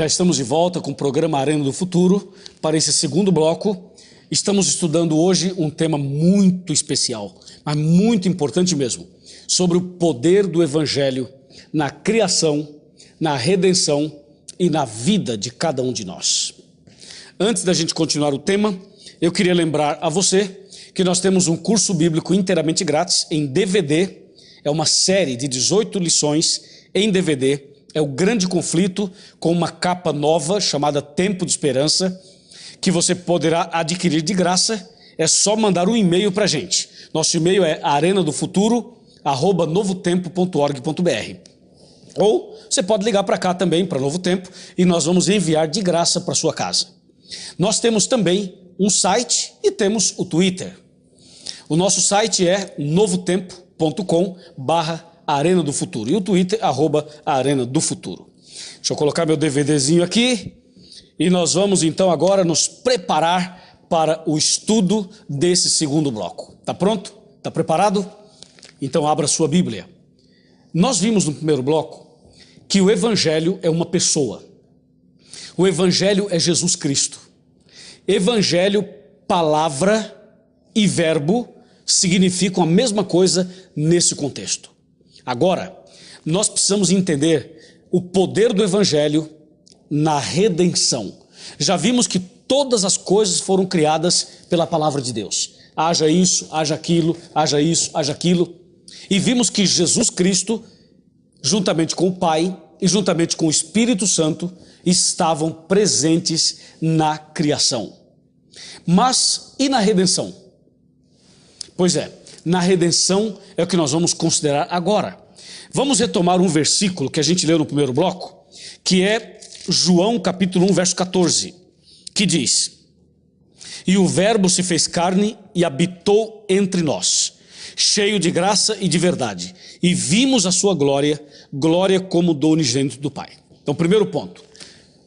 Já estamos de volta com o programa Arena do Futuro. Para esse segundo bloco, estamos estudando hoje um tema muito especial, mas muito importante mesmo, sobre o poder do Evangelho na criação, na redenção e na vida de cada um de nós. Antes da gente continuar o tema, eu queria lembrar a você que nós temos um curso bíblico inteiramente grátis em DVD. É uma série de 18 lições em DVD. É o Grande Conflito, com uma capa nova chamada Tempo de Esperança, que você poderá adquirir de graça. É só mandar um e-mail para a gente. Nosso e-mail é arenadofuturo@novotempo.org.br. Ou você pode ligar para cá também, para Novo Tempo, e nós vamos enviar de graça para sua casa. Nós temos também um site e temos o Twitter. O nosso site é novotempo.com/Arena do Futuro. E o Twitter, @Arena do Futuro. Deixa eu colocar meu DVDzinho aqui. E nós vamos então agora nos preparar para o estudo desse segundo bloco. Tá pronto? Tá preparado? Então abra sua Bíblia. Nós vimos no primeiro bloco que o Evangelho é uma pessoa. O Evangelho é Jesus Cristo. Evangelho, palavra e verbo significam a mesma coisa nesse contexto. Agora, nós precisamos entender o poder do Evangelho na redenção. Já vimos que todas as coisas foram criadas pela palavra de Deus. Haja isso, haja aquilo, haja isso, haja aquilo. E vimos que Jesus Cristo, juntamente com o Pai e juntamente com o Espírito Santo, estavam presentes na criação. Mas e na redenção? Pois é, na redenção é o que nós vamos considerar agora. Vamos retomar um versículo que a gente leu no primeiro bloco, que é João capítulo 1, verso 14, que diz: "E o verbo se fez carne e habitou entre nós, cheio de graça e de verdade, e vimos a sua glória, glória como do unigênito do Pai." Então, primeiro ponto,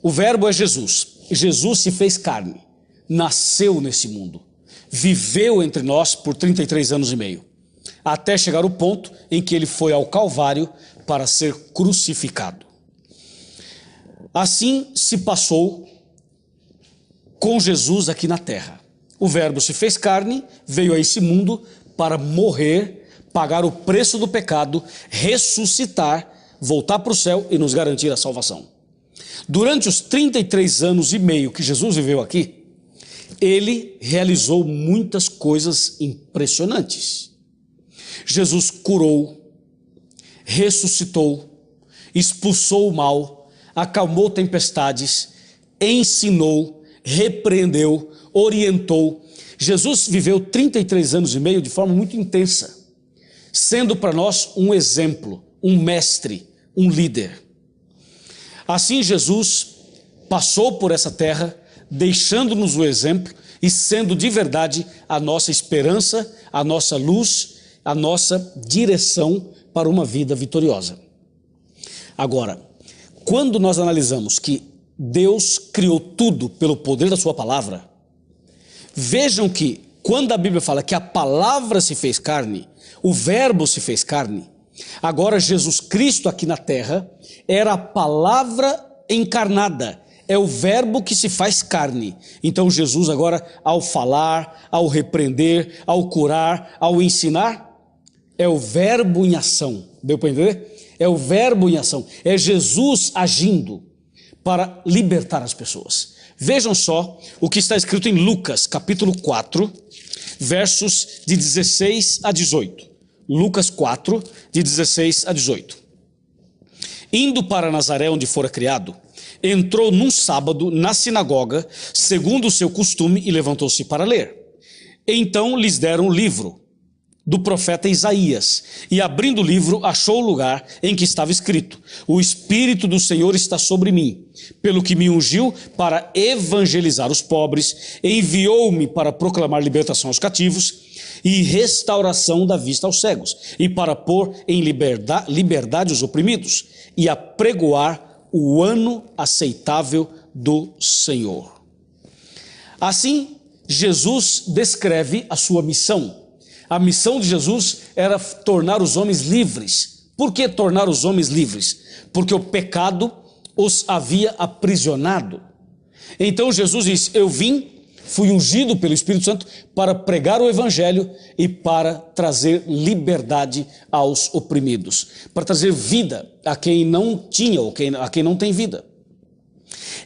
o verbo é Jesus. Jesus se fez carne, nasceu nesse mundo, viveu entre nós por 33 anos e meio, até chegar o ponto em que ele foi ao Calvário para ser crucificado. Assim se passou com Jesus aqui na terra. O verbo se fez carne, veio a esse mundo para morrer, pagar o preço do pecado, ressuscitar, voltar para o céu e nos garantir a salvação. Durante os 33 anos e meio que Jesus viveu aqui, ele realizou muitas coisas impressionantes. Jesus curou, ressuscitou, expulsou o mal, acalmou tempestades, ensinou, repreendeu, orientou. Jesus viveu 33 anos e meio de forma muito intensa, sendo para nós um exemplo, um mestre, um líder. Assim Jesus passou por essa terra, deixando-nos o exemplo e sendo de verdade a nossa esperança, a nossa luz, a nossa direção para uma vida vitoriosa. Agora, quando nós analisamos que Deus criou tudo pelo poder da sua palavra, vejam que quando a Bíblia fala que a palavra se fez carne, o verbo se fez carne, agora Jesus Cristo aqui na terra era a palavra encarnada, é o verbo que se faz carne. Então Jesus agora, ao falar, ao repreender, ao curar, ao ensinar, é o verbo em ação. Deu para entender? É o verbo em ação. É Jesus agindo para libertar as pessoas. Vejam só o que está escrito em Lucas, capítulo 4, versos de 16 a 18. Lucas 4, de 16 a 18. "Indo para Nazaré, onde fora criado, entrou num sábado na sinagoga, segundo o seu costume, e levantou-se para ler. Então lhes deram o livro do profeta Isaías, e abrindo o livro, achou o lugar em que estava escrito: O Espírito do Senhor está sobre mim, pelo que me ungiu para evangelizar os pobres, enviou-me para proclamar libertação aos cativos e restauração da vista aos cegos, e para pôr em liberdade os oprimidos, e apregoar o ano aceitável do Senhor." Assim, Jesus descreve a sua missão. A missão de Jesus era tornar os homens livres. Por que tornar os homens livres? Porque o pecado os havia aprisionado. Então Jesus diz: eu fui ungido pelo Espírito Santo para pregar o evangelho e para trazer liberdade aos oprimidos, para trazer vida a quem não tinha ou a quem não tem vida.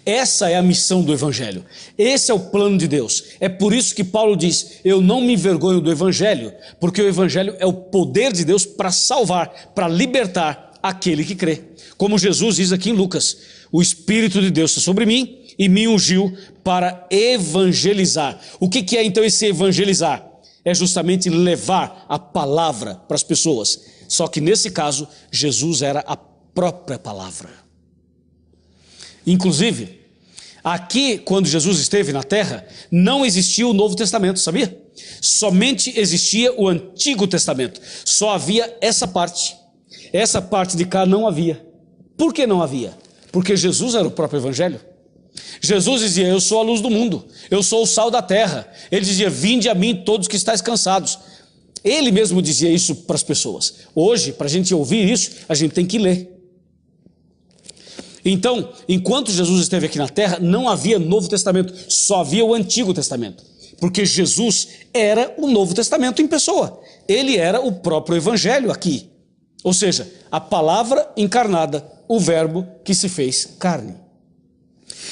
Essa é a missão do evangelho. Esse é o plano de Deus. É por isso que Paulo diz: eu não me envergonho do evangelho, porque o evangelho é o poder de Deus para salvar, para libertar aquele que crê. Como Jesus diz aqui em Lucas: o Espírito de Deus está sobre mim e me ungiu para evangelizar. O que é então esse evangelizar? É justamente levar a palavra para as pessoas. Só que nesse caso, Jesus era a própria palavra. Inclusive, aqui, quando Jesus esteve na terra, não existia o Novo Testamento, sabia? Somente existia o Antigo Testamento. Só havia essa parte. Essa parte de cá não havia. Por que não havia? Porque Jesus era o próprio Evangelho. Jesus dizia: eu sou a luz do mundo, eu sou o sal da terra. Ele dizia: vinde a mim todos que estáis cansados. Ele mesmo dizia isso para as pessoas. Hoje, para a gente ouvir isso, a gente tem que ler. Então, enquanto Jesus esteve aqui na terra, não havia Novo Testamento, só havia o Antigo Testamento. Porque Jesus era o Novo Testamento em pessoa. Ele era o próprio Evangelho aqui. Ou seja, a palavra encarnada, o verbo que se fez carne.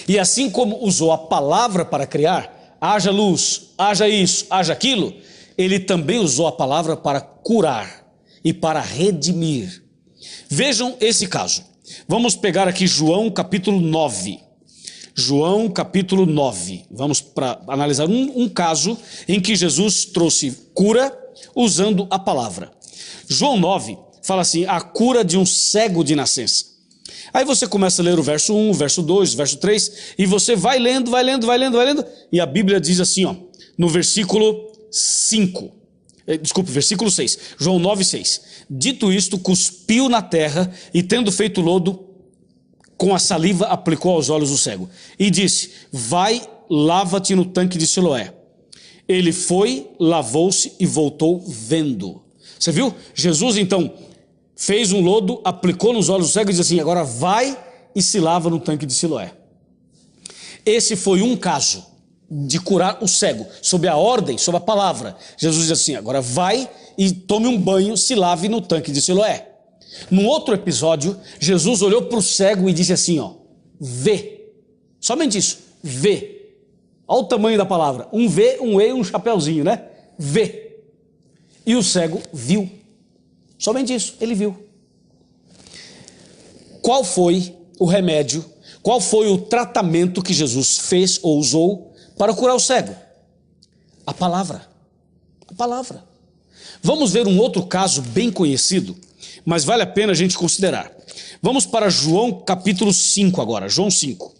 E assim como usou a palavra para criar, haja luz, haja isso, haja aquilo, ele também usou a palavra para curar e para redimir. Vejam esse caso. Vamos pegar aqui João capítulo 9. João capítulo 9. Vamos para analisar um caso em que Jesus trouxe cura usando a palavra. João 9 fala assim: a cura de um cego de nascença. Aí você começa a ler o verso 1, verso 2, verso 3, e você vai lendo, e a Bíblia diz assim, ó, no versículo 6, João 9, 6. Dito isto, cuspiu na terra, e tendo feito lodo, com a saliva aplicou aos olhos do cego, e disse: vai, lava-te no tanque de Siloé. Ele foi, lavou-se e voltou vendo. Você viu? Jesus então fez um lodo, aplicou nos olhos do cego e disse assim: agora vai e se lava no tanque de Siloé. Esse foi um caso de curar o cego, sob a ordem, sob a palavra. Jesus diz assim: agora vai e tome um banho, se lave no tanque de Siloé. Num outro episódio, Jesus olhou para o cego e disse assim, ó, vê. Somente isso, vê. Olha o tamanho da palavra, um V, um E, um chapéuzinho, né? Vê. E o cego viu. Somente isso, ele viu. Qual foi o remédio, qual foi o tratamento que Jesus fez ou usou para curar o cego? A palavra. A palavra. Vamos ver um outro caso bem conhecido, mas vale a pena a gente considerar. Vamos para João capítulo 5 agora, João 5.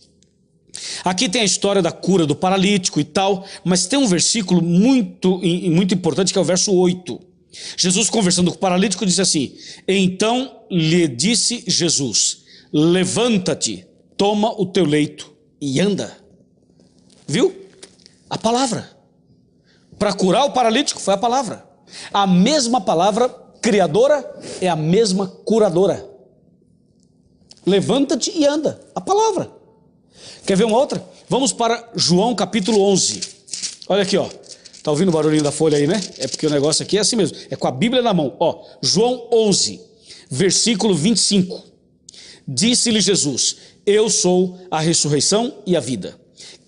Aqui tem a história da cura do paralítico e tal, mas tem um versículo muito importante que é o verso 8. Jesus, conversando com o paralítico, disse assim: então lhe disse Jesus: levanta-te, toma o teu leito e anda. Viu? A palavra. Para curar o paralítico foi a palavra. A mesma palavra criadora é a mesma curadora. Levanta-te e anda. A palavra. Quer ver uma outra? Vamos para João capítulo 11. Olha aqui, ó. Tá ouvindo o barulhinho da folha aí, né? É porque o negócio aqui é assim mesmo. É com a Bíblia na mão. Ó, João 11, versículo 25. Disse-lhe Jesus: eu sou a ressurreição e a vida.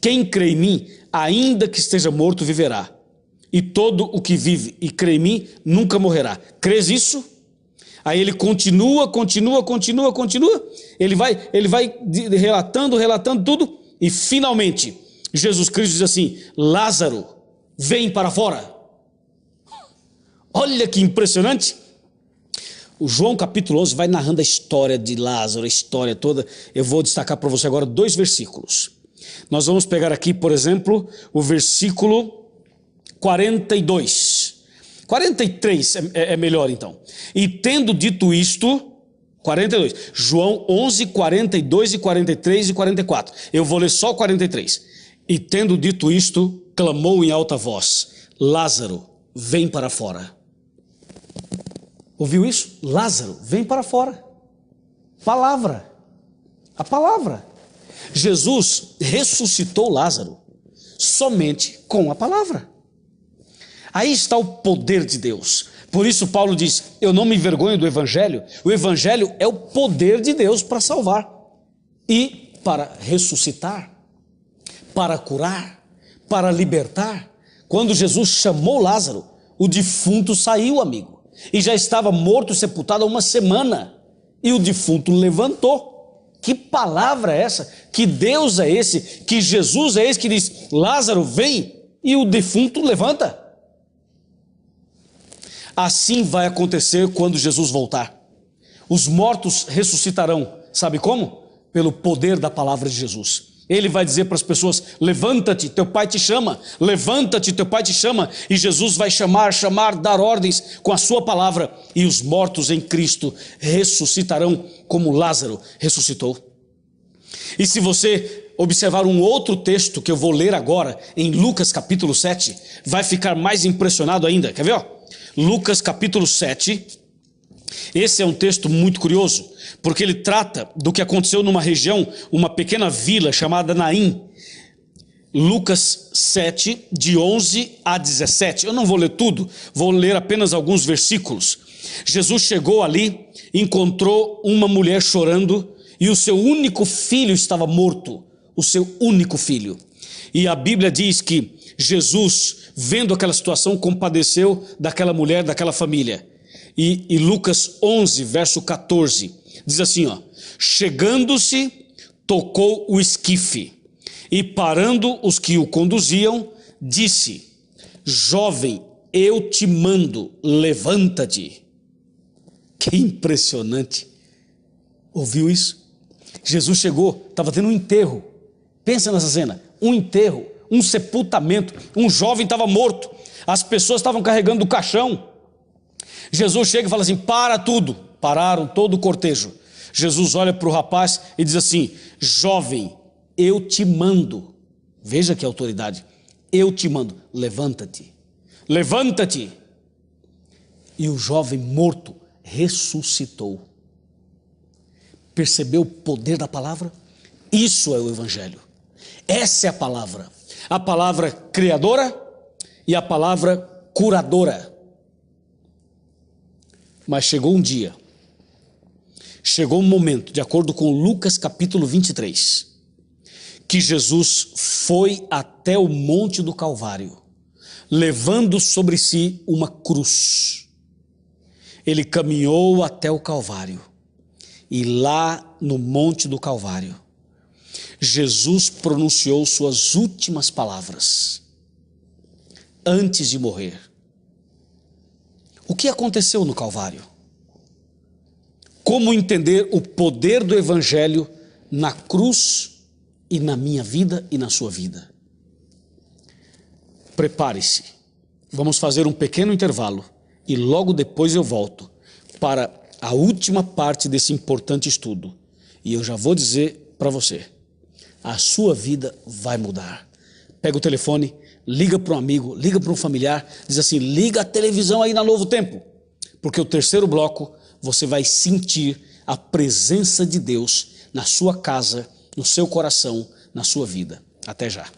Quem crê em mim, ainda que esteja morto, viverá. E todo o que vive e crê em mim, nunca morrerá. Crês isso? Aí ele continua. Ele vai relatando tudo. E finalmente, Jesus Cristo diz assim: Lázaro, vem para fora. Olha que impressionante. O João capítulo 11 vai narrando a história de Lázaro, a história toda. Eu vou destacar para você agora 2 versículos. Nós vamos pegar aqui, por exemplo, o versículo 42. 43 é melhor então. E tendo dito isto, 42. João 11, 42 e 43 e 44. Eu vou ler só o 43. E tendo dito isto, clamou em alta voz: Lázaro, vem para fora. Ouviu isso? Lázaro, vem para fora. Palavra. A palavra. Jesus ressuscitou Lázaro somente com a palavra. Aí está o poder de Deus. Por isso Paulo diz, eu não me envergonho do Evangelho. O Evangelho é o poder de Deus para salvar e para ressuscitar, para curar, para libertar. Quando Jesus chamou Lázaro, o defunto saiu, amigo, e já estava morto, sepultado há uma semana, e o defunto levantou. Que palavra é essa? Que Deus é esse? Que Jesus é esse que diz, Lázaro, vem, e o defunto levanta? Assim vai acontecer quando Jesus voltar. Os mortos ressuscitarão. Sabe como? Pelo poder da palavra de Jesus. Ele vai dizer para as pessoas, levanta-te, teu pai te chama. Levanta-te, teu pai te chama. E Jesus vai chamar, dar ordens com a sua palavra. E os mortos em Cristo ressuscitarão como Lázaro ressuscitou. E se você observar um outro texto que eu vou ler agora, em Lucas capítulo 7, vai ficar mais impressionado ainda. Quer ver? Ó? Lucas capítulo 7, esse é um texto muito curioso, porque ele trata do que aconteceu numa região, uma pequena vila chamada Naim. Lucas 7, de 11 a 17, eu não vou ler tudo, vou ler apenas alguns versículos. Jesus chegou ali, encontrou uma mulher chorando, e o seu único filho estava morto, o seu único filho. E a Bíblia diz que Jesus, vendo aquela situação, compadeceu daquela mulher, daquela família. E Lucas 11, verso 14, diz assim, ó, chegando-se, tocou o esquife, e parando os que o conduziam, disse, jovem, eu te mando, levanta-te. Que impressionante. Ouviu isso? Jesus chegou, estava tendo um enterro. Pensa nessa cena, um enterro, um sepultamento, um jovem estava morto, as pessoas estavam carregando o caixão. Jesus chega e fala assim, para tudo. Pararam todo o cortejo. Jesus olha para o rapaz e diz assim, jovem, eu te mando. Veja que autoridade. Eu te mando, levanta-te. Levanta-te. E o jovem morto ressuscitou. Percebeu o poder da palavra? Isso é o Evangelho. Essa é a palavra criadora e a palavra curadora. Mas chegou um dia, chegou um momento, de acordo com Lucas capítulo 23, que Jesus foi até o Monte do Calvário, levando sobre si uma cruz. Ele caminhou até o Calvário, e lá no Monte do Calvário, Jesus pronunciou suas últimas palavras, antes de morrer. O que aconteceu no Calvário? Como entender o poder do Evangelho na cruz e na minha vida e na sua vida? Prepare-se, vamos fazer um pequeno intervalo e logo depois eu volto para a última parte desse importante estudo. E eu já vou dizer para você, a sua vida vai mudar. Pega o telefone, liga para um amigo, liga para um familiar, diz assim, liga a televisão aí na Novo Tempo, porque o terceiro bloco você vai sentir a presença de Deus na sua casa, no seu coração, na sua vida. Até já.